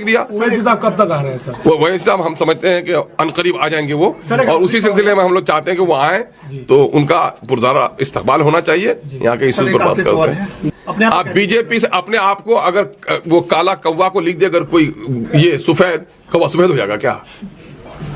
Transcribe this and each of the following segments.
दिया। वैसे साहब कब तक आ रहे हैं सर? वो वैसे साहब हम समझते हैं कि अनकरीब आ जाएंगे वो, और उसी सिलसिले में हम लोग चाहते हैं कि वो आए तो उनका पुरज़ारा इस्तकबाल होना चाहिए। यहाँ के इश्यूज पर बात करते हैं। आप बीजेपी से अपने आप को अगर वो काला कौवा को लिख दे, अगर कोई ये सफेद कौवा सफेद हो जाएगा क्या,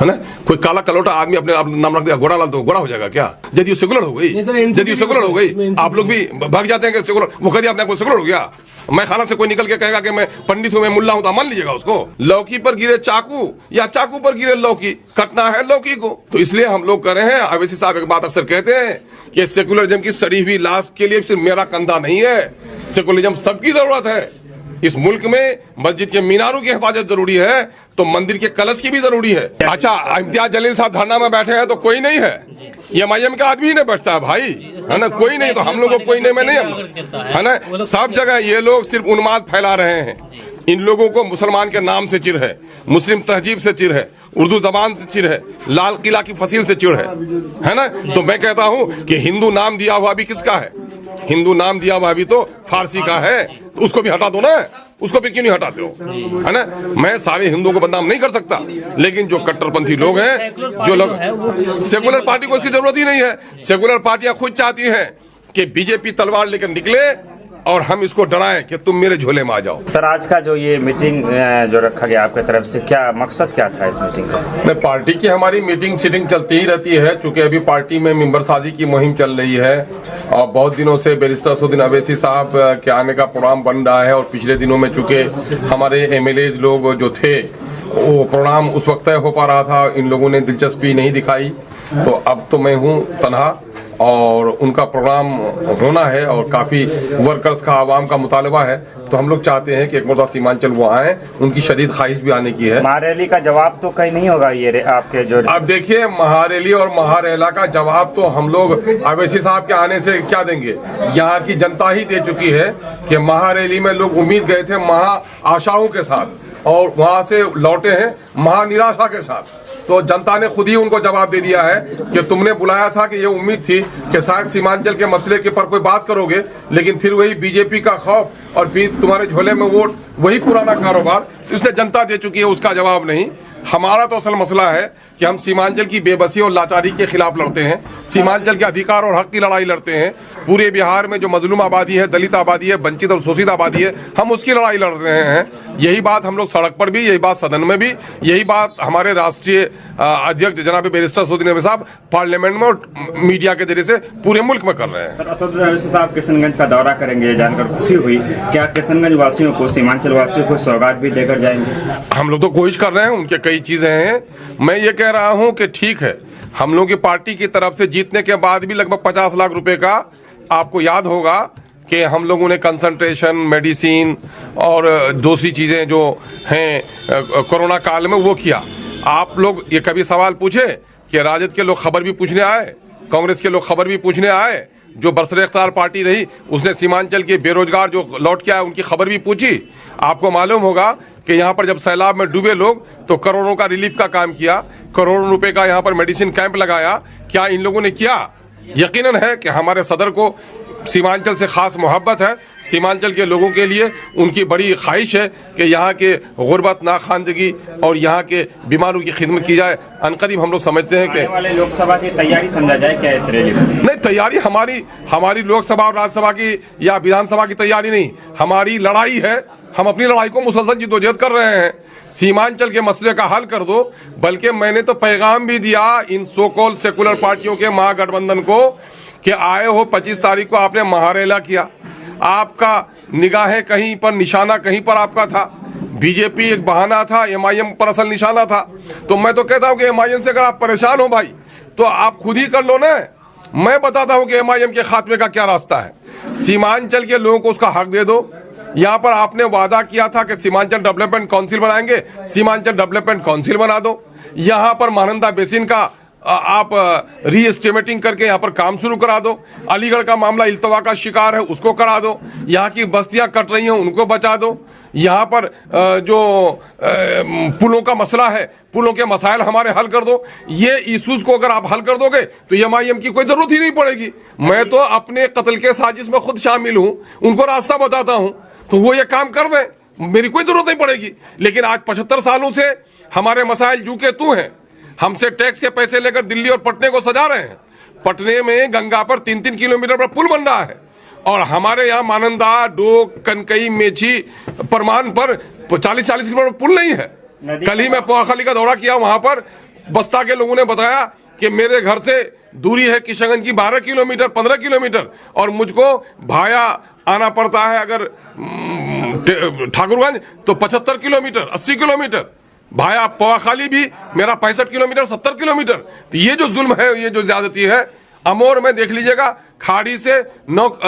है ना? कोई काला कलौटा आदमी अपने आप नाम रख दिया गोरा लाल, तो गोरा हो जाएगा क्या? जदयू सेकुलर हो गई, जदयू सेकुलर हो गई। आप लोग भी भाग जाते हैं कि सेकुलर, वो कह दिया अपने आप को सेकुलर हो गया। मैं खाना से कोई निकल के कहेगा कि मैं पंडित हूं, मैं मुल्ला हूं, तो मान लीजिएगा उसको। लौकी पर गिरे चाकू या चाकू पर गिरे लौकी, कटना है लौकी को। तो इसलिए हम लोग कर रहे हैं। अवैसी साहब एक बात अक्सर कहते हैं कि सेकुलरिज्म की सड़ी हुई लाश के लिए सिर्फ मेरा कंधा नहीं है, सेकुलरिज्म सबकी जरूरत है। इस मुल्क में मस्जिद के मीनारों की हिफाजत जरूरी है, तो मंदिर के कलश की भी जरूरी है। अच्छा, इम्तियाज जलील साहब धरना में बैठे हैं तो कोई नहीं है, ये एमआईएम का आदमी ही नहीं बैठता है भाई, है ना? कोई नहीं, तो हम लोग को कोई नहीं में नहीं, है ना? सब जगह ये लोग सिर्फ उन्माद फैला रहे हैं। इन लोगों को मुसलमान के नाम से चिढ़ है, मुस्लिम तहजीब से चिढ़ है, उर्दू जबान से चिढ़ है, लाल किला की फसील से चिढ़ है ना? तो मैं कहता हूं कि हिंदू नाम दिया हुआ भी किसका है? हिंदू नाम दिया हुआ भी तो फारसी का है, तो उसको भी हटा दो ना, उसको भी क्यों नहीं हटाते हो, है ना? मैं सारे हिंदुओं को बदनाम नहीं कर सकता, लेकिन जो कट्टरपंथी लोग हैं, जो लोग, सेकुलर पार्टी को इसकी जरूरत ही नहीं है। सेकुलर पार्टियां खुद चाहती हैं कि बीजेपी तलवार लेकर निकले और हम इसको डराएं कि तुम मेरे झोले में आ जाओ। सर, आज का जो ये मीटिंग जो रखा गया आपकी तरफ से, क्या मकसद क्या था इस मीटिंग का? नहीं, पार्टी की हमारी मीटिंग सीटिंग चलती ही रहती है, चूंकि अभी पार्टी में मेंबर साजी की मुहिम चल रही है और बहुत दिनों से बैरिस्टर असदुद्दीन अवैसी साहब के आने का प्रोग्राम बन रहा है। और पिछले दिनों में चूंकि हमारे एमएलए लोग जो थे, वो प्रोग्राम उस वक्त तय हो पा रहा था, इन लोगों ने दिलचस्पी नहीं दिखाई, तो अब तो मैं हूँ तनहा और उनका प्रोग्राम होना है और काफ़ी वर्कर्स का, आवाम का मुतालबा है, तो हम लोग चाहते हैं कि एक मरतबा सीमांचल वो आए, उनकी शदीद ख्वाहिश भी आने की है। महारैली का जवाब तो कहीं नहीं होगा ये आपके जो, अब देखिए, महारैली और महारैला का जवाब तो हम लोग अवैसी साहब के आने से क्या देंगे? यहाँ की जनता ही दे चुकी है कि महारैली में लोग उम्मीद गए थे महा आशाओं के साथ और वहाँ से लौटे हैं महानिराशा के साथ। तो जनता ने खुद ही उनको जवाब दे दिया है कि तुमने बुलाया था कि ये उम्मीद थी कि शायद सीमांचल के मसले के पर कोई बात करोगे, लेकिन फिर वही बीजेपी का खौफ और फिर तुम्हारे झोले में वोट, वही पुराना कारोबार। इसलिए जनता दे चुकी है, उसका जवाब नहीं। हमारा तो असल मसला है कि हम सीमांचल की बेबसी और लाचारी के खिलाफ लड़ते हैं, सीमांचल के अधिकार और हक की लड़ाई लड़ते हैं। पूरे बिहार में जो मजलूम आबादी है, दलित आबादी है, वंचित और शोषित आबादी है, हम उसकी लड़ाई लड़ रहे हैं। यही बात हम लोग सड़क पर भी, यही बात सदन में भी, यही बात हमारे राष्ट्रीय अध्यक्ष जनाब बैरिस्टर असदुद्दीन अवैसी साहब पार्लियामेंट में और मीडिया के जरिए से पूरे मुल्क में कर रहे हैं। सर, असदुद्दीन अवैसी साहब किशनगंज का दौरा करेंगे, जानकर खुशी हुई। क्या किशनगंज वासियों को, सीमांचल वासियों को सौगात भी देकर जाएंगे? हम लोग तो कोशिश कर रहे हैं, उनके कई चीजें हैं। मैं ये कह रहा हूं कि ठीक है, हम लोग की पार्टी की तरफ से जीतने के बाद भी लगभग 50 लाख रुपए का, आपको याद होगा कि हम लोगों ने कंसंट्रेशन, मेडिसिन और दूसरी चीजें जो हैं कोरोना काल में वो किया। आप लोग ये कभी सवाल पूछे कि राजद के लोग खबर भी पूछने आए, कांग्रेस के लोग खबर भी पूछने आए? जो बरसरे इख्तियार पार्टी रही, उसने सीमांचल के बेरोजगार जो लौट के आए उनकी खबर भी पूछी? आपको मालूम होगा कि यहाँ पर जब सैलाब में डूबे लोग, तो करोड़ों का रिलीफ का काम किया, करोड़ों रुपए का यहाँ पर मेडिसिन कैंप लगाया। क्या इन लोगों ने किया? यकीनन है कि हमारे सदर को सीमांचल से खास मोहब्बत है, सीमांचल के लोगों के लिए उनकी बड़ी ख्वाहिश है कि यहाँ के गुर्बत, नाखानदगी और यहाँ के बीमारों की खिदमत की जाए। अनकरीब हम लोग समझते हैं कि वाले लोकसभा की तैयारी समझा जाए क्या इस रैली में? नहीं, तैयारी हमारी लोकसभा और राज्यसभा की या विधानसभा की तैयारी नहीं, हमारी लड़ाई है। हम अपनी लड़ाई को मुसलसल जद्दोजहद कर रहे हैं। सीमांचल के मसले का हल कर दो। बल्कि मैंने तो पैगाम भी दिया इन सो कॉल्ड सेकुलर पार्टियों के महागठबंधन को कि आए हो 25 तारीख को, आपने महारेला किया, आपका निगाहें कहीं पर, निशाना कहीं पर आपका था। बीजेपी एक बहाना था, एमआईएम पर असल निशाना था। तो मैं तो कहता हूं कि एमआईएम से अगर आप परेशान हो भाई, तो आप खुद ही कर लो ना। मैं बताता हूं कि एमआईएम के खात्मे का क्या रास्ता है। सीमांचल के लोगों को उसका हक दे दो। यहाँ पर आपने वादा किया था कि सीमांचल डेवलपमेंट काउंसिल बनाएंगे, सीमांचल डेवलपमेंट काउंसिल बना दो। यहाँ पर महानंदा बेसिन का आप रीएस्टिमेटिंग करके यहाँ पर काम शुरू करा दो। अलीगढ़ का मामला इल्तवा का शिकार है, उसको करा दो। यहाँ की बस्तियां कट रही हैं, उनको बचा दो। यहाँ पर जो पुलों का मसला है, पुलों के मसाइल हमारे हल कर दो। ये इशूज को अगर आप हल कर दोगे तो एमआईएम की कोई जरूरत ही नहीं पड़ेगी। मैं तो अपने कत्ल के साजिश में खुद शामिल हूँ, उनको रास्ता बताता हूँ, तो वो ये काम कर दें। मेरी कोई जरूरत नहीं पड़ेगी। लेकिन आज 75 सालों से हमारे मसाइल जू के तू हैं। हमसे टैक्स के पैसे लेकर दिल्ली और पटने को सजा रहे हैं। पटने में गंगा पर 3-3 किलोमीटर पर पुल बन रहा है और हमारे यहाँ मानंदा, डोक, कनकई, मेची, परमान पर 40-40 किलोमीटर पुल नहीं है। कल ही मैं पोहाखाली का दौरा किया, वहां पर बस्ता के लोगों ने बताया कि मेरे घर से दूरी है किशनगंज की 12 किलोमीटर, 15 किलोमीटर और मुझको भाया आना पड़ता है अगर ठाकुरगंज तो 75 किलोमीटर, 80 किलोमीटर। भाया पोहाखाली भी मेरा 65 किलोमीटर, 70 किलोमीटर। तो ये जो जुल्म है, ये जो ज्यादती है, अमोर में देख लीजिएगा, खाड़ी से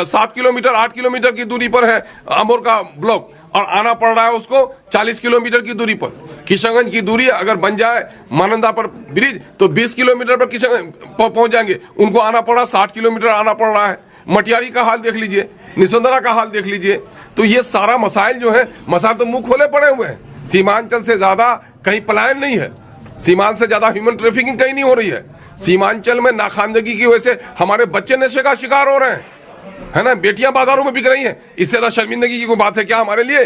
7 किलोमीटर, 8 किलोमीटर की दूरी पर है अमोर का ब्लॉक और आना पड़ रहा है उसको 40 किलोमीटर की दूरी पर। किशनगंज की दूरी अगर बन जाए मानंदा पर ब्रिज तो 20 किलोमीटर पर किशनगंज पहुंच जाएंगे, उनको आना पड़ रहा 60 किलोमीटर आना पड़ रहा है। मटियारी का हाल देख लीजिए, निसंदरा का हाल देख लीजिए। तो ये सारा मसाइल जो है, मसाइल तो मुंह खोले पड़े हुए हैं। सीमांचल से ज्यादा कहीं पलायन नहीं है, सीमांचल से ज्यादा ह्यूमन ट्रैफिकिंग कहीं नहीं हो रही है। सीमांचल में नाखानदगी की वजह से हमारे बच्चे नशे का शिकार हो रहे हैं, है ना, बेटियां बाजारों में बिक रही हैं। इससे ज्यादा शर्मिंदगी की कोई बात है क्या हमारे लिए?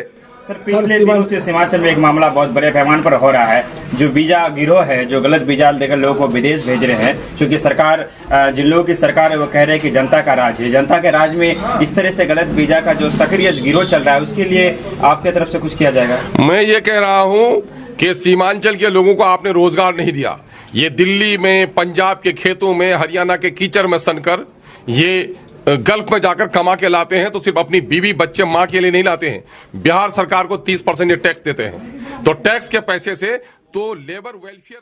सर, पिछले दिनों से सीमांचल में एक मामला बहुत बड़े पैमाने पर हो रहा है। जो वीजा गिरोह है, जो गलत वीजा देकर लोगों को विदेश भेज रहे हैं, क्योंकि सरकार, जिन लोगों की सरकार है वो कह रहे हैं कि जनता का राज है। जनता के राज में इस तरह से गलत वीजा का जो सक्रिय गिरोह चल रहा है, उसके लिए आपके तरफ से कुछ किया जाएगा? मैं ये कह रहा हूँ कि सीमांचल के लोगों को आपने रोजगार नहीं दिया। ये दिल्ली में, पंजाब के खेतों में, हरियाणा के कीचड़ में सनकर ये गल्फ में जाकर कमा के लाते हैं, तो सिर्फ अपनी बीवी, बच्चे, माँ के लिए नहीं लाते हैं। बिहार सरकार को 30% ये टैक्स देते हैं, तो टैक्स के पैसे से तो लेबर वेलफेयर